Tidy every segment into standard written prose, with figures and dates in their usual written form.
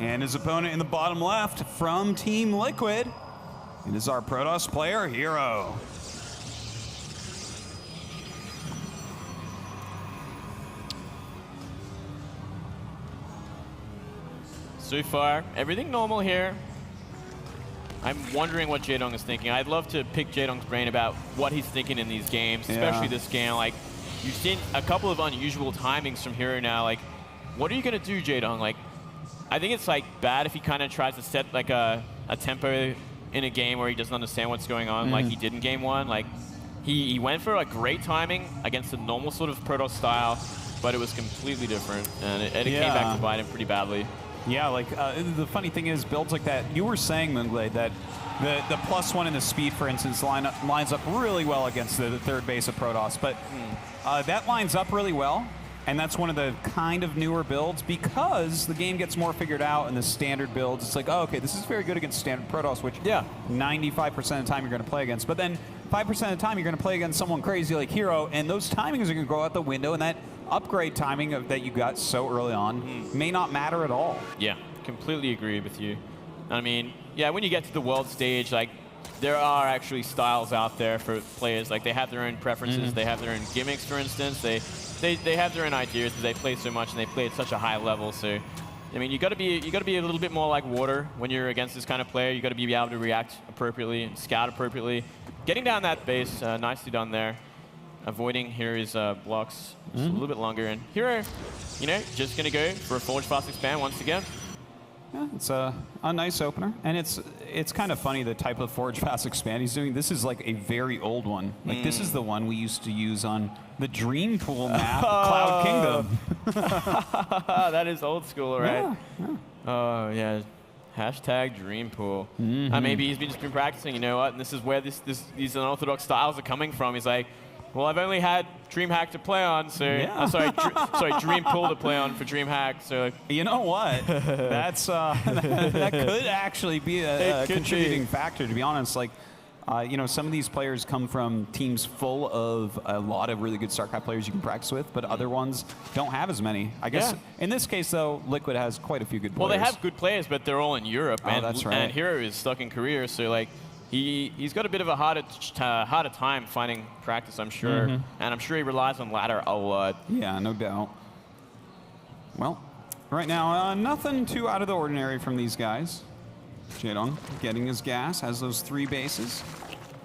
And his opponent in the bottom left from Team Liquid, it is our Protoss player, HerO. So far, everything normal here. I'm wondering what Jaedong is thinking. I'd love to pick Jaedong's brain about what he's thinking in these games, especially this game. Like, you've seen a couple of unusual timings from HerO now. Like, what are you going to do, Jaedong? Like, I think it's like bad if he kind of tries to set like a tempo in a game where he doesn't understand what's going on, like he did in game 1. Like, he went for a great timing against a normal sort of Protoss style, but it was completely different, and it came back to bite him pretty badly. Yeah, like the funny thing is, builds like that, you were saying, Moonglade, that the +1 in the speed, for instance, lines up really well against the third base of Protoss, but that lines up really well, and that's one of the kind of newer builds because the game gets more figured out in the standard builds. It's like, oh, okay, this is very good against standard Protoss, which 95% of the time you're going to play against, but then 5% of the time you're going to play against someone crazy like HerO, and those timings are going to go out the window, and that upgrade timing that you got so early on may not matter at all. Yeah, completely agree with you. I mean, yeah, when you get to the world stage, like, there are actually styles out there for players. Like, they have their own preferences, they have their own gimmicks, for instance. They have their own ideas because they play so much and they play at such a high level. So, I mean, you got to be a little bit more like water when you're against this kind of player. You got to be able to react appropriately and scout appropriately. Getting down that base, nicely done there. Avoiding HerO's blocks just a little bit longer. And HerO, you know, just going to go for a Forge Fast Expand once again. Yeah, it's a nice opener. And it's kind of funny the type of Forge Fast Expand he's doing. This is like a very old one. Like, this is the one we used to use on the Dream Pool map, Cloud Kingdom. That is old school, right? Oh, yeah. Hashtag Dream Pool. Maybe he's just been practicing, you know what? And this is where these unorthodox styles are coming from. He's like, well, I've only had DreamHack to play on, so sorry, Dream Pool to play on for DreamHack. So you know what? That's that could actually be a contributing factor. To be honest, like you know, some of these players come from teams full of a lot of really good Starcraft players you can practice with, but other ones don't have as many. I guess in this case, though, Liquid has quite a few good players. Well, they have good players, but they're all in Europe, and that's right. And HerO is stuck in Korea, so like. He's got a bit of a harder time finding practice, I'm sure. And I'm sure he relies on ladder a lot. Yeah, no doubt. Well, right now, nothing too out of the ordinary from these guys. Jaedong getting his gas, has those 3 bases.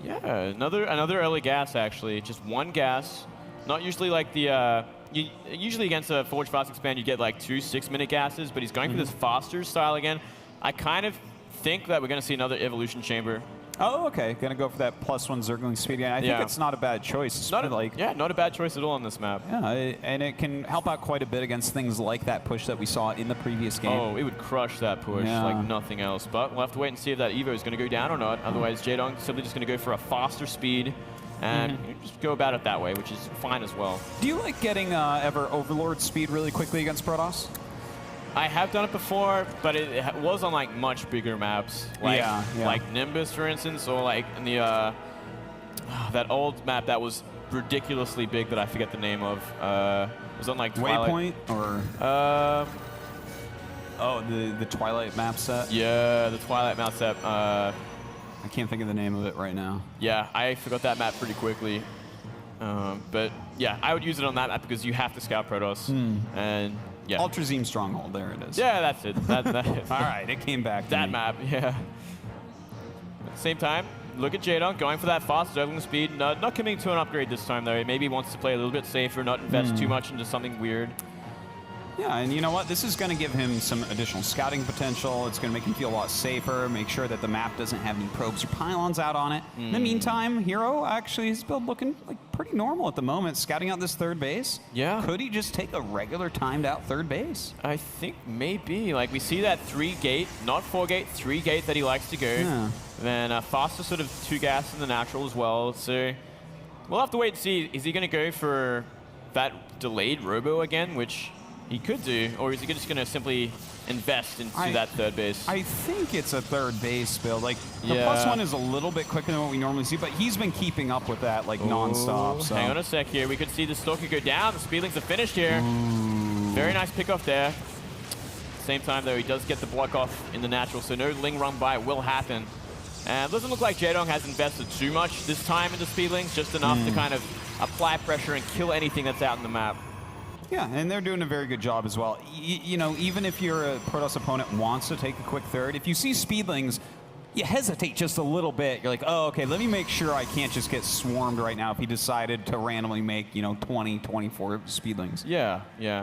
Yeah, another early gas, actually. Just 1 gas. Not usually like the... usually against a Forge Fast Expand, you get like 2 6-minute gases, but he's going for this faster style again. I kind of think that we're going to see another Evolution Chamber. Oh, okay. Gonna go for that +1 Zergling speed again. I think it's not a bad choice. It's not a bad choice at all on this map. Yeah, and it can help out quite a bit against things like that push that we saw in the previous game. Oh, it would crush that push like nothing else. But we'll have to wait and see if that Evo is going to go down or not. Otherwise, Jaedong simply just going to go for a faster speed and just go about it that way, which is fine as well. Do you like getting ever Overlord speed really quickly against Protoss? I have done it before, but it was on like much bigger maps, like like Nimbus, for instance, or like in the that old map that was ridiculously big that I forget the name of. It was on like Twilight. Waypoint or oh, the Twilight map set. Yeah, the Twilight map set. I can't think of the name of it right now. Yeah, I forgot that map pretty quickly. But yeah, I would use it on that map because you have to scout Protoss and. Yeah. Ultrazine Stronghold, there it is. Yeah, that's it. All right, it came back to that me. map, yeah. At the same time, look at Jaedong going for that fast Zergling speed. Not committing to an upgrade this time, though. Maybe he wants to play a little bit safer, not invest too much into something weird. Yeah, and you know what? This is going to give him some additional scouting potential. It's going to make him feel a lot safer, make sure that the map doesn't have any probes or pylons out on it. In the meantime, HerO actually his build looking like pretty normal at the moment, scouting out this 3rd base. Yeah. Could he just take a regular timed out 3rd base? I think maybe. Like, we see that 3-gate, not 4-gate, 3-gate that he likes to go. Yeah. Then a faster sort of 2 gas in the natural as well. So we'll have to wait and see. Is he going to go for that delayed robo again, which... he could do, or is he just going to simply invest into that 3rd base? I think it's a 3rd base build. Like, the +1 is a little bit quicker than what we normally see, but he's been keeping up with that, like, non-stop. So. Hang on a sec here. We could see the Stalker go down. The Speedlings are finished here. Very nice pick off there. same time, though, he does get the block off in the natural, so no Ling run by will happen. And it doesn't look like Jaedong has invested too much this time into Speedlings, just enough to kind of apply pressure and kill anything that's out in the map. Yeah, and they're doing a very good job as well. You know, even if your Protoss opponent wants to take a quick third, if you see Speedlings, you hesitate just a little bit. You're like, oh, okay, let me make sure I can't just get swarmed right now if he decided to randomly make, you know, 20, 24 Speedlings. Yeah,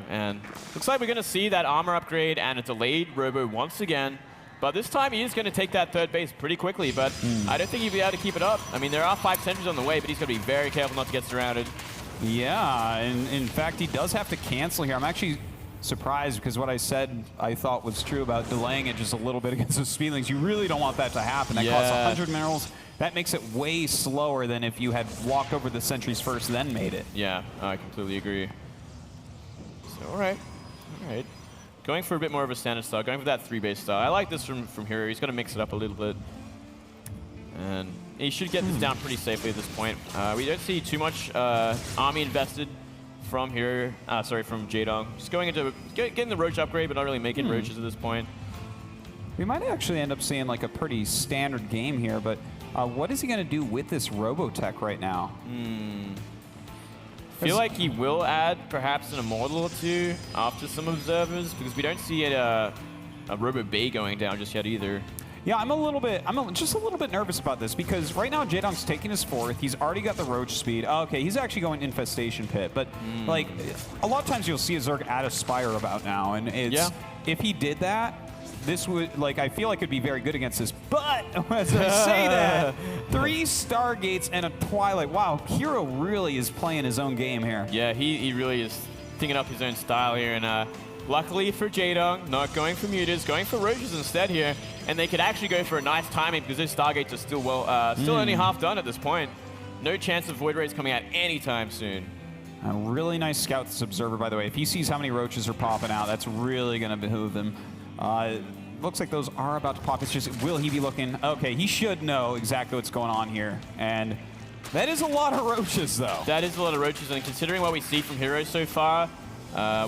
and looks like we're going to see that armor upgrade and a delayed Robo once again. But this time he is going to take that third base pretty quickly, but I don't think he'll be able to keep it up. I mean, there are 5 sentries on the way, but he's going to be very careful not to get surrounded. Yeah, and in fact, he does have to cancel here. I'm actually surprised because what I said I thought was true about delaying it just a little bit against the Speedlings. You really don't want that to happen. That costs 100 minerals. That makes it way slower than if you had walked over the sentries first, then made it. Yeah, I completely agree. So, all right. Going for a bit more of a standard style, going for that 3-base style. I like this from HerO. He's going to mix it up a little bit. And he should get this down pretty safely at this point. We don't see too much army invested from here. From Jaedong. Just going into getting the Roach upgrade, but not really making Roaches at this point. We might actually end up seeing like a pretty standard game here, but what is he going to do with this Robotech right now? I feel like he will add perhaps an Immortal or two after some observers, because we don't see a Robo Bay going down just yet either. Yeah, I'm just a little bit nervous about this because right now Jaedong's taking his 4th. He's already got the Roach speed. Okay, he's actually going Infestation Pit, but like a lot of times you'll see a Zerg add a Spire about now, and it's if he did that, this would, like, I feel like it'd be very good against this. But as I say that, 3 Stargates and a Twilight. Wow, HerO really is playing his own game here. Yeah, he really is thinking up his own style here, and luckily for Jaedong, not going for Mutas, going for Roaches instead here, and they could actually go for a nice timing because those Stargates are still still only half done at this point. No chance of Void Rays coming out anytime soon. A really nice scout, this Observer, by the way. If he sees how many Roaches are popping out, that's really going to behoove him. Looks like those are about to pop. It's just, will he be looking? Okay, he should know exactly what's going on here. And that is a lot of Roaches, though. That is a lot of Roaches, and considering what we see from HerO so far,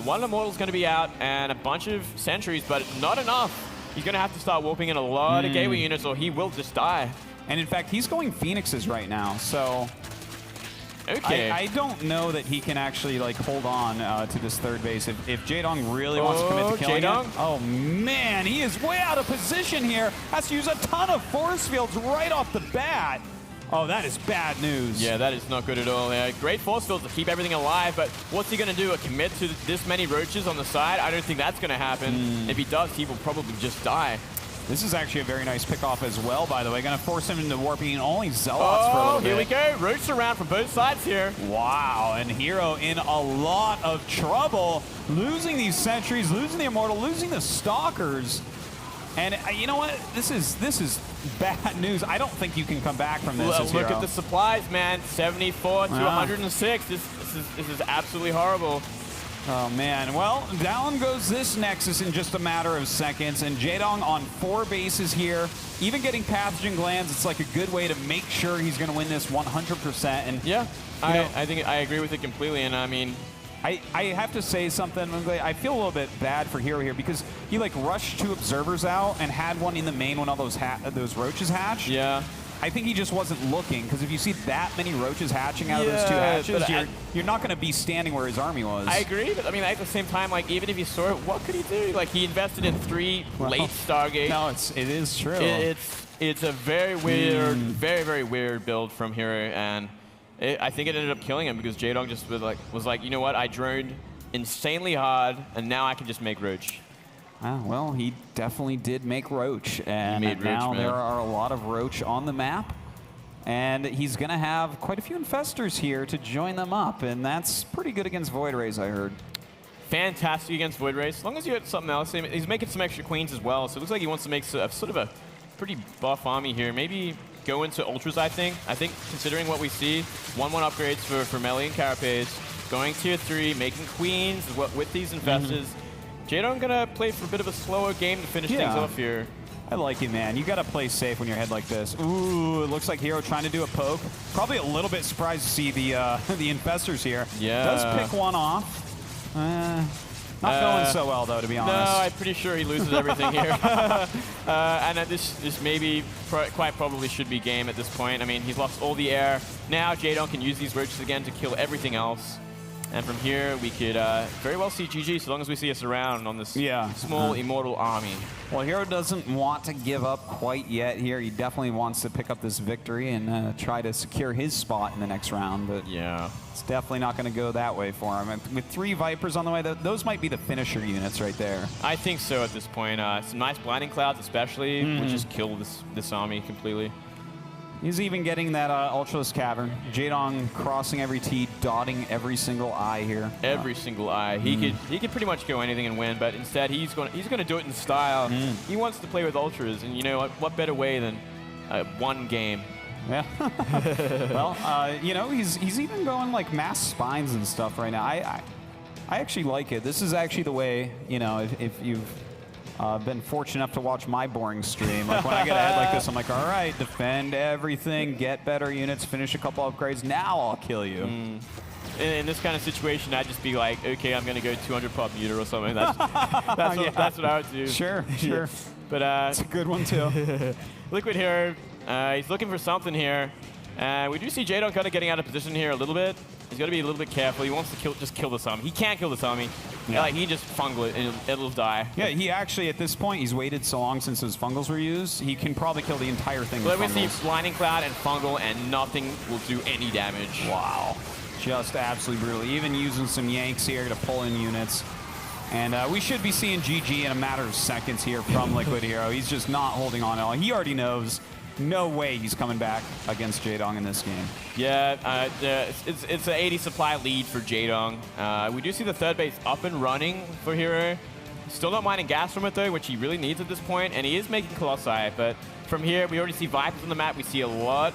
one Immortal's going to be out and a bunch of sentries, but not enough. He's going to have to start warping in a lot of gateway units or he will just die. And in fact, he's going Phoenixes right now, so okay. I don't know that he can actually like hold on to this 3rd base. If Jaedong really wants to commit to killing him. Oh man, he is way out of position here. Has to use a ton of force fields right off the bat. Oh, that is bad news. Yeah, that is not good at all. Yeah, great force fields to keep everything alive, but what's he going to do? A commit to this many Roaches on the side? I don't think that's going to happen. If he does, he will probably just die. This is actually a very nice pickoff as well, by the way. Going to force him into warping only Zealots for a little bit. Here we go. Roach around from both sides here. Wow, and HerO in a lot of trouble. Losing these sentries, losing the Immortal, losing the Stalkers. And you know what? This is bad news. I don't think you can come back from this. Well, look at the supplies, man. 74 to 106. This is absolutely horrible. Oh, man. Well, down goes this Nexus in just a matter of seconds, and Jaedong on 4 bases here. Even getting Pathogen Glands, it's like a good way to make sure he's going to win this 100%. And yeah, I think I agree with it completely, and I mean, I have to say something. I feel a little bit bad for HerO here because he like rushed 2 Observers out and had one in the main when all those Roaches hatched. Yeah. I think he just wasn't looking, because if you see that many Roaches hatching out of those 2 hatches, you're not going to be standing where his army was. I agree, but I mean, at the same time, like, even if you saw it, what could he do? Like, he invested in 3 late Stargates. No, it is true. It's a very weird, very weird build from HerO, and I think it ended up killing him because Jaedong just was like, you know what, I droned insanely hard, and now I can just make Roach. Well, he definitely did make Roach, and now there are a lot of Roach on the map. And he's going to have quite a few Infestors here to join them up, and that's pretty good against Void Rays, I heard. Fantastic against Void Rays. As long as you had something else, he's making some extra Queens as well, so it looks like he wants to make sort of a pretty buff army here. Maybe go into Ultras, I think. Considering what we see, 1-1 upgrades for Melee and Carapace, going tier 3, making Queens with these Infestors. Jaedong gonna play for a bit of a slower game to finish things off here. I like it, man. You gotta play safe when you're ahead like this. Ooh, it looks like HerO trying to do a poke. Probably a little bit surprised to see the the Infestors here. Yeah. Does pick one off. Not feeling so well, though, to be honest. No, I'm pretty sure he loses everything here. And this maybe quite probably should be game at this point. I mean, he's lost all the air. Now Jaedong can use these roaches again to kill everything else. And from here, we could very well see GG, so long as we see us around on this small immortal army. Well, HerO doesn't want to give up quite yet here. He definitely wants to pick up this victory and try to secure his spot in the next round. But yeah, it's definitely not going to go that way for him. And with 3 Vipers on the way, those might be the finisher units right there. I think so at this point. Some nice blinding clouds, especially, would just kill this army completely. He's even getting that Ultralisk Cavern. Jaedong crossing every T, dotting every single I here. Every single I. He could pretty much go anything and win, but instead he's going to do it in style. He wants to play with Ultras, and you know what better way than one game? Yeah. Well, you know, he's even going like mass spines and stuff right now. I actually like it. This is actually the way, you know, if you've been fortunate enough to watch my boring stream. Like when I get ahead like this, I'm like, all right, defend everything, get better units, finish a couple upgrades. Now I'll kill you. In this kind of situation, I'd just be like, okay, I'm going to go 200 pop meter or something. That's what I would do. Sure. But it's a good one too. Liquid here, he's looking for something here. We do see Jaedong kind of getting out of position here a little bit. He's got to be a little bit careful. He wants to just kill this army. He can't kill this army. Yeah. Like, he just fungal it and it'll die. Yeah, he actually, at this point, he's waited so long since those fungals were used, he can probably kill the entire thing with fungals. We see Blinding Cloud and fungal, and nothing will do any damage. Wow. Just absolutely brutal. Even using some yanks here to pull in units. And we should be seeing GG in a matter of seconds here from Liquid HerO. He's just not holding on at all. He already knows. No way he's coming back against Jaedong in this game. Yeah, it's an 80 supply lead for Jaedong. We do see the third base up and running for HerO. Still not mining gas from it though, which he really needs at this point, and he is making Colossi. But from here, we already see Vipers on the map. We see a lot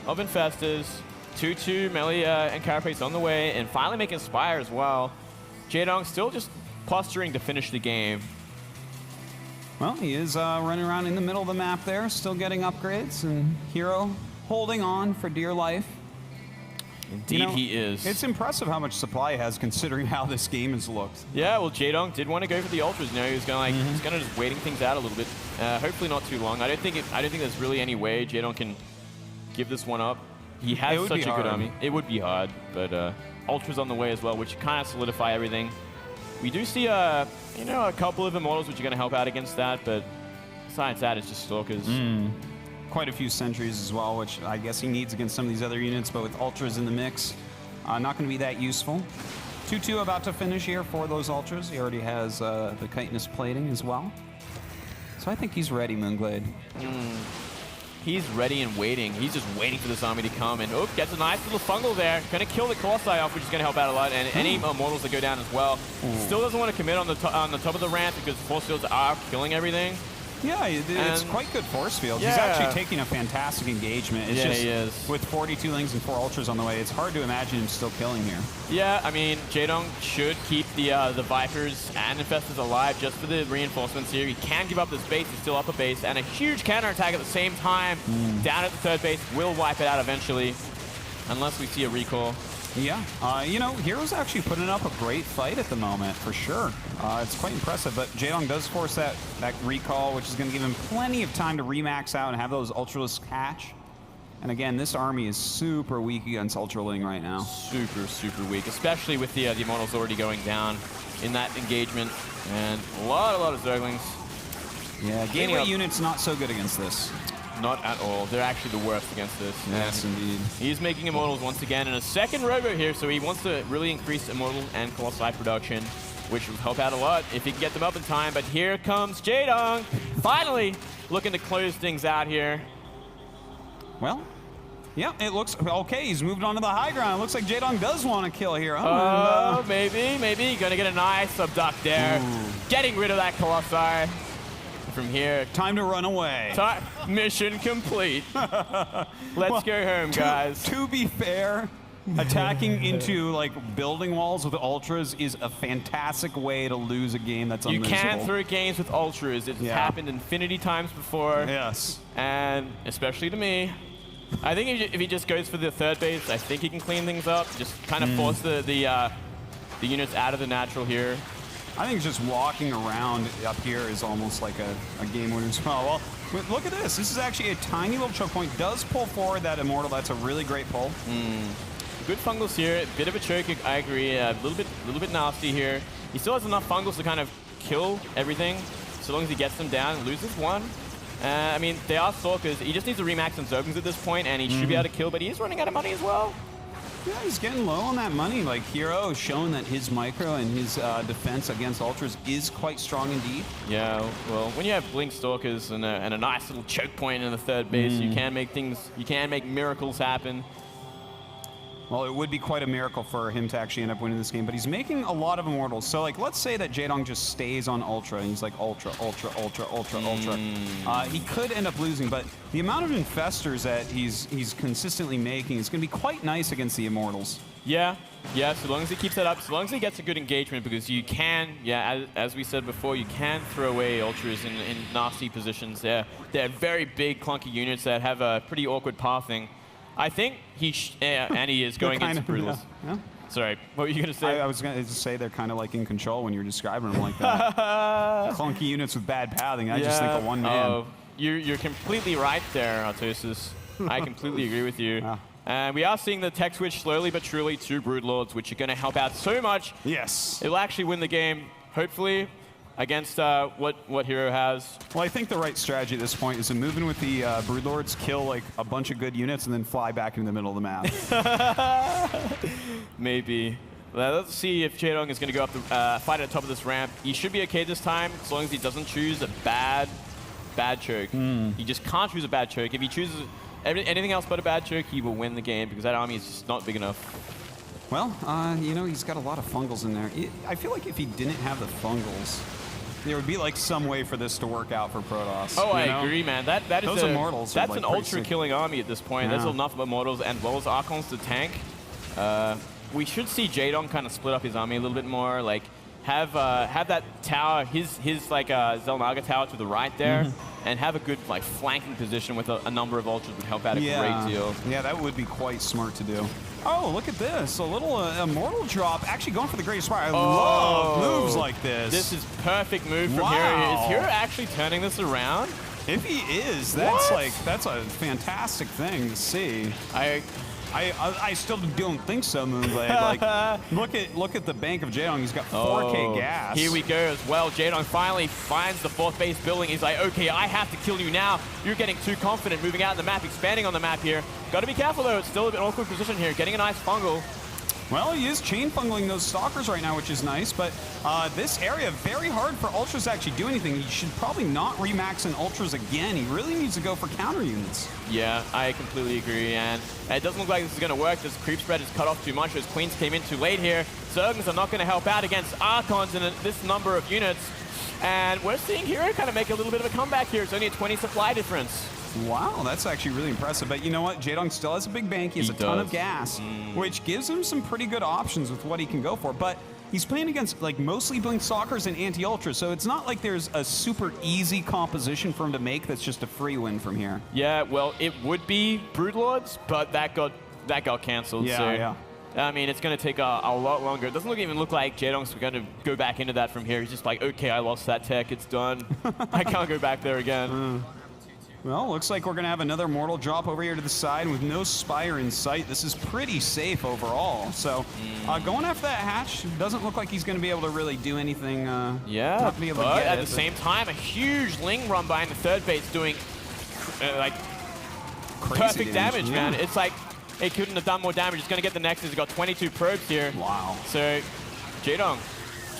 of Infestors, 2-2 melee and Carapace on the way, and finally making Spire as well. Jaedong still just posturing to finish the game. Well, he is running around in the middle of the map there, still getting upgrades, and HerO holding on for dear life. Indeed, you know, he is. It's impressive how much supply he has, considering how this game has looked. Yeah, well, Jaedong did want to go for the Ultras. You know, he was going he's kind of just waiting things out a little bit. Hopefully, not too long. I don't think there's really any way Jaedong can give this one up. He has such a good army. It would be hard, but Ultras on the way as well, which kind of solidify everything. We do see, you know, a couple of Immortals which are going to help out against that, but besides that, it's just Stalkers. Quite a few Sentries as well, which I guess he needs against some of these other units, but with Ultras in the mix, not going to be that useful. 2-2 about to finish here for those Ultras. He already has the chitinous plating as well. So I think he's ready, Moonglade. He's ready and waiting. He's just waiting for this army to come. And gets a nice little fungal there. Going to kill the Colossi off, which is going to help out a lot. And any Immortals that go down as well. Still doesn't want to commit on the top of the ramp because force fields are killing everything. Yeah, it's quite good force field. Yeah. He's actually taking a fantastic engagement. It's just, he is. With 42 Lings and 4 Ultras on the way, it's hard to imagine him still killing here. Yeah, I mean, Jaedong should keep the Vipers and Infestors alive just for the reinforcements here. He can give up this base. He's still up a base. And a huge counterattack at the same time. Down at the third base. Will wipe it out eventually. Unless we see a recall. Yeah, you know, HerO's actually putting up a great fight at the moment, for sure. It's quite impressive, but Jaedong does force that recall, which is going to give him plenty of time to remax out and have those Ultralisk hatch. And again, this army is super weak against Ultraling right now. Super, super weak, especially with the Immortals already going down in that engagement. And a lot of Zerglings. Yeah, gateway units not so good against this. Not at all. They're actually the worst against this. Yes, indeed. He's making Immortals once again in a second robo here, so he wants to really increase Immortal and Colossi production, which will help out a lot if he can get them up in time. But here comes Jaedong, finally looking to close things out here. Well, yeah, it looks okay. He's moved on to the high ground. It looks like Jaedong does want to kill here. Maybe. Gonna get a nice abduct there. Getting rid of that Colossi. From here, time to run away. Mission complete. Let's go home, guys. To be fair, attacking into like building walls with Ultras is a fantastic way to lose a game that's unlosable. You can through games with Ultras. It's happened infinity times before. Yes. And especially to me. I think if he just goes for the third base, I think he can clean things up. Just kind of force the units out of the natural here. I think just walking around up here is almost like a game winner as well. Well, look at this. This is actually a tiny little choke point. Does pull forward that Immortal. That's a really great pull. Good fungals here. A bit of a choke, I agree. A little bit nasty here. He still has enough fungals to kind of kill everything, so long as he gets them down and loses one. I mean, they are Stalkers. He just needs to remax on Zerglings at this point, and he should be able to kill, but he is running out of money as well. Yeah, he's getting low on that money. Like, HerO has shown that his micro and his defense against Ultras is quite strong indeed. Yeah, well, when you have Blink Stalkers and a nice little choke point in the third base, you can make miracles happen. Well, it would be quite a miracle for him to actually end up winning this game, but he's making a lot of Immortals. So, like, let's say that Jaedong just stays on Ultra, and he's like Ultra, Ultra, Ultra, Ultra, Ultra. He could end up losing, but the amount of Infestors that he's consistently making is going to be quite nice against the Immortals. Yeah, so long as he keeps that up, so long as he gets a good engagement, because you can, as we said before, you can throw away Ultras in nasty positions. They're very big, clunky units that have a pretty awkward pathing. I think and he is going into Brutals. Yeah. Sorry, what were you going to say? I was going to say they're kind of like in control when you're describing them like that. Clunky units with bad pathing. I just think of one man. Oh, you're completely right there, Artosis. I completely agree with you. And we are seeing the tech switch slowly but surely to Broodlords, which are going to help out so much. Yes. It'll actually win the game, hopefully, against what HerO has. Well, I think the right strategy at this point is to move in with the Broodlords, kill like a bunch of good units, and then fly back into the middle of the map. Maybe. Well, let's see if Jaedong is going to go up the fight at the top of this ramp. He should be okay this time, as long as he doesn't choose a bad choke. He just can't choose a bad choke. If he chooses anything else but a bad choke, he will win the game, because that army is just not big enough. Well, you know, he's got a lot of fungals in there. I feel like if he didn't have the fungals, there would be like some way for this to work out for Protoss. Oh, I agree, man. That is those Immortals. That's like an ultra-killing army at this point. Yeah. There's enough Immortals and well as Archons to tank. We should see Jaedong kind of split up his army a little bit more. Like have that tower, his like Xel'Naga tower to the right there, and have a good like flanking position with a number of Ultras would help out a great deal. Yeah, that would be quite smart to do. Oh, look at this. A little Immortal drop. Actually going for the Great Spire. I love moves like this. This is perfect move from HerO. Is HerO actually turning this around? If he is, that's a fantastic thing to see. I still don't think so, Moonblade. Like, look at the bank of Jaedong. He's got 4K gas. Here we go as well. Jaedong finally finds the fourth base building. He's like, okay, I have to kill you now. You're getting too confident, moving out in the map, expanding on the map here. Got to be careful though. It's still a bit awkward position here. Getting a nice fungal. Well, he is chain fungling those Stalkers right now, which is nice, but this area, very hard for Ultras to actually do anything. He should probably not remax in Ultras again. He really needs to go for counter units. Yeah, I completely agree, and it doesn't look like this is going to work. This creep spread is cut off too much as Queens came in too late here. Zerglings are not going to help out against Archons in this number of units, and we're seeing HerO kind of make a little bit of a comeback here. It's only a 20 supply difference. Wow, that's actually really impressive. But you know what? Jaedong still has a big bank. He has a ton of gas, which gives him some pretty good options with what he can go for. But he's playing against like mostly Blink Stalkers and Anti-Ultra, so it's not like there's a super easy composition for him to make that's just a free win from here. Yeah, well, it would be Broodlords, but that got canceled. Yeah. I mean, it's going to take a lot longer. It doesn't even look like Jaedong's going to go back into that from here. He's just like, okay, I lost that tech. It's done. I can't go back there again. Well, looks like we're going to have another Mortal drop over here to the side with no Spire in sight. This is pretty safe overall. So going after that hatch doesn't look like he's going to be able to really do anything. Yeah, but at the same time, a huge Ling run behind the third base doing like crazy perfect damage, man. It's like it couldn't have done more damage. It's going to get the Nexus. He's got 22 probes here. Wow. So Jaedong,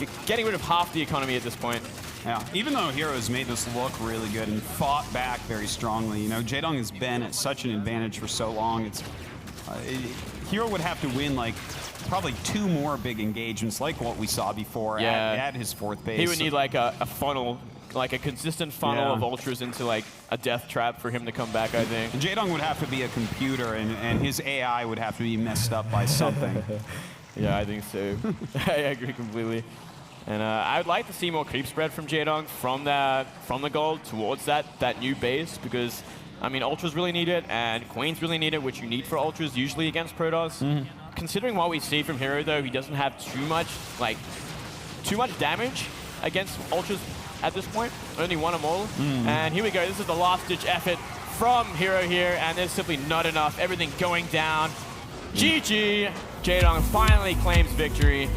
you're getting rid of half the economy at this point. Yeah, even though HerO has made this look really good and fought back very strongly, you know, Jaedong has been at such an advantage for so long. It's HerO would have to win like probably 2 more big engagements like what we saw before at his fourth base. He would need like a funnel, like a consistent funnel of Ultras into like a death trap for him to come back, I think. Jaedong would have to be a computer, and his AI would have to be messed up by something. Yeah, I think so. I agree completely. And I would like to see more creep spread from Jaedong from the gold towards that new base, because I mean Ultras really need it and Queens really need it, which you need for Ultras usually against Protoss. Considering what we see from HerO though, he doesn't have too too much damage against Ultras at this point. Only one of them all. And here we go. This is the last-ditch effort from HerO here, and there's simply not enough. Everything going down. GG. Jaedong finally claims victory.